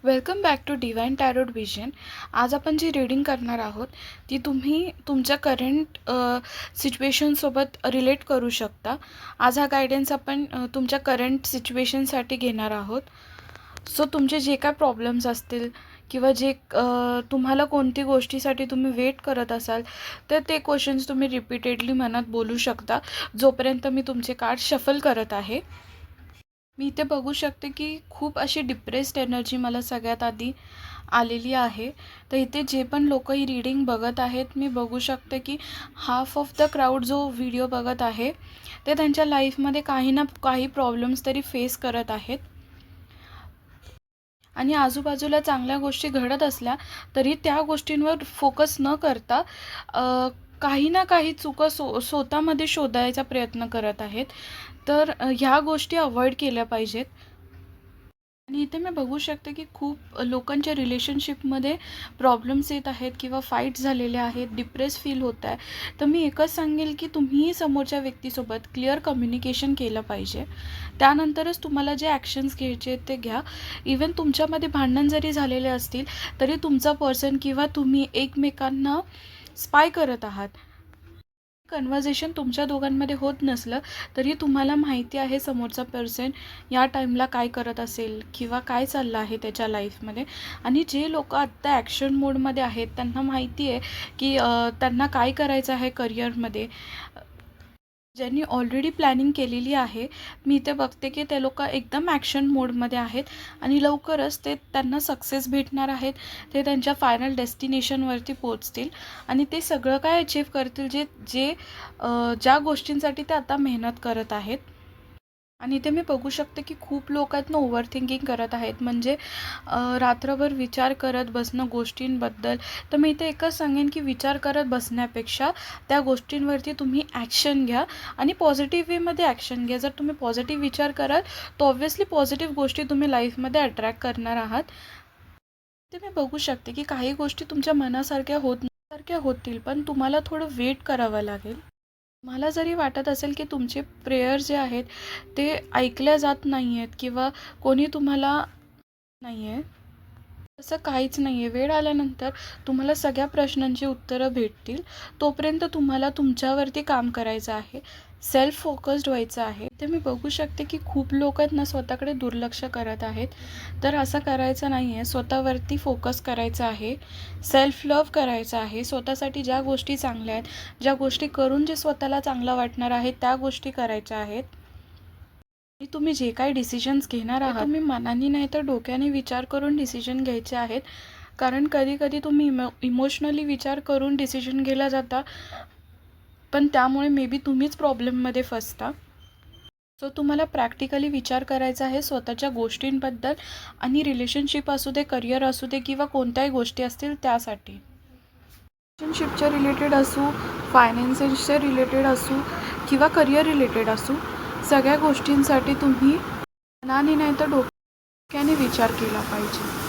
Welcome back to divine tarot vision. आज आपण जी reading करणार आहोत ती तुम्ही तुमच्या करंट सिच्युएशनसोबत रिलेट करू शकता. आज हा गायडन्स आपण तुमच्या करंट सिच्युएशनसाठी घेणार आहोत. सो तुमचे जे काय प्रॉब्लेम्स असतील किंवा जे तुम्हाला कोणती गोष्टीसाठी तुम्ही वेट करत असाल तर ते क्वेश्चन्स तुम्ही रिपीटेडली मनात बोलू शकता जोपर्यंत मी तुमचे कार्ड शफल करत आहे. मी इथे बघू शकते की खूप अशी डिप्रेस्ड एनर्जी मला सगळ्यात आधी आलेली आहे. तर इथे जे पण लोक ही रीडिंग बघत आहेत मी बघू शकते की हाफ ऑफ द क्राऊड जो व्हिडिओ बघत आहे ते त्यांच्या लाईफमध्ये काही ना काही प्रॉब्लेम्स तरी फेस करत आहेत आणि आजूबाजूला चांगल्या गोष्टी घडत असल्या तरी त्या गोष्टींवर फोकस न करता काही ना काही चुका स्वतःमध्ये शोधायचा प्रयत्न करत आहेत. तर ह्या गोष्टी अवॉइड केल्या पाहिजेत. आणि इथे मी बघू शकते की खूप लोकांच्या रिलेशनशिपमध्ये प्रॉब्लेम्स येत आहेत किंवा फाईट झालेले आहेत, डिप्रेस फील होत आहे. तर मी एकच सांगेल की तुम्हीही समोरच्या व्यक्तीसोबत क्लिअर कम्युनिकेशन केलं पाहिजे. त्यानंतरच तुम्हाला जे ॲक्शन्स घ्यायचे ते घ्या. इवन तुमच्यामध्ये भांडण जरी झालेले असतील तरी तुमचा पर्सन किंवा तुम्ही एकमेकांना स्पाय करत आहात. कन्व्हर्सेशन तुमच्या दोघांमध्ये होत नसलं तरी तुम्हाला माहिती आहे समोरचा पर्सन या टाईमला काय करत असेल किंवा काय चाललं आहे त्याच्या लाईफमध्ये. आणि जे लोक आत्ता ॲक्शन मोडमध्ये आहेत त्यांना माहिती आहे की त्यांना काय करायचं आहे करिअरमध्ये. ज्यांनी ऑलरेडी प्लॅनिंग केलेली आहे मी इथे बघते की ते लोक एकदम ॲक्शन मोडमध्ये आहेत आणि लवकरच ते त्यांना सक्सेस भेटणार आहेत. ते त्यांच्या फायनल डेस्टिनेशनवरती पोचतील आणि ते सगळं काय अचीव करतील जे जे ज्या गोष्टींसाठी ते आता मेहनत करत आहेत. आणि इथे मी बघू शकते की खूप लोक आहेत ना ओव्हर थिंकिंग करत आहेत, म्हणजे रात्रभर विचार करत बसणं गोष्टींबद्दल. तर मी इथे एकच सांगेन की विचार करत बसण्यापेक्षा त्या गोष्टींवरती तुम्ही ॲक्शन घ्या आणि पॉझिटिव्ह वेमध्ये ॲक्शन घ्या. जर तुम्ही पॉझिटिव्ह विचार कराल तर ऑब्व्हियसली पॉझिटिव्ह गोष्टी तुम्ही लाईफमध्ये अट्रॅक्ट करणार आहात. ते मी बघू शकते की काही गोष्टी तुमच्या मनासारख्या होतील पण तुम्हाला थोडं वेट करावं लागेल. मला जरी वाटत असेल की तुमचे प्रेयर जे आहेत ते ऐकल्या जात नाही आहेत किंवा कोणी तुम्हाला नाही आहे, तसं काहीच नाही आहे. वेळ आल्यानंतर तुम्हाला सगळ्या प्रश्नांची उत्तरं भेटतील. तोपर्यंत तुम्हाला तुमच्यावरती काम करायचं आहे, सेल्फ फोकस्ड व्हायचं आहे. ते मी बघू शकते की खूप लोक आहेत ना स्वतःकडे दुर्लक्ष करत आहेत. तर असं करायचं नाही आहे. स्वतःवरती फोकस करायचं आहे, सेल्फ लव्ह करायचं आहे. स्वतःसाठी ज्या गोष्टी चांगल्या आहेत, ज्या गोष्टी करून जे स्वतःला चांगलं वाटणार आहे त्या गोष्टी करायच्या आहेत. आणि तुम्ही जे काही डिसिजन्स घेणार आहात तुम्ही मनाने नाही तर डोक्याने विचार करून डिसिजन घ्यायचे आहेत. कारण कधी कधी तुम्ही इमोशनली विचार करून डिसिजन घ्यायला जाता पण त्यामुळे मे बी तुम्हीच प्रॉब्लेममध्ये फसता. सो तुम्हाला प्रॅक्टिकली विचार करायचा आहे स्वतःच्या गोष्टींबद्दल आणि रिलेशनशिप असू दे, करिअर असू दे किंवा कोणत्याही गोष्टी असतील त्यासाठी. रिलेशनशिपच्या रिलेटेड असू, फायनान्सेसच्या रिलेटेड असू किंवा करिअर रिलेटेड असू, सगळ्या गोष्टींसाठी तुम्ही मनाने नाही तर डोक्याने विचार केला पाहिजे.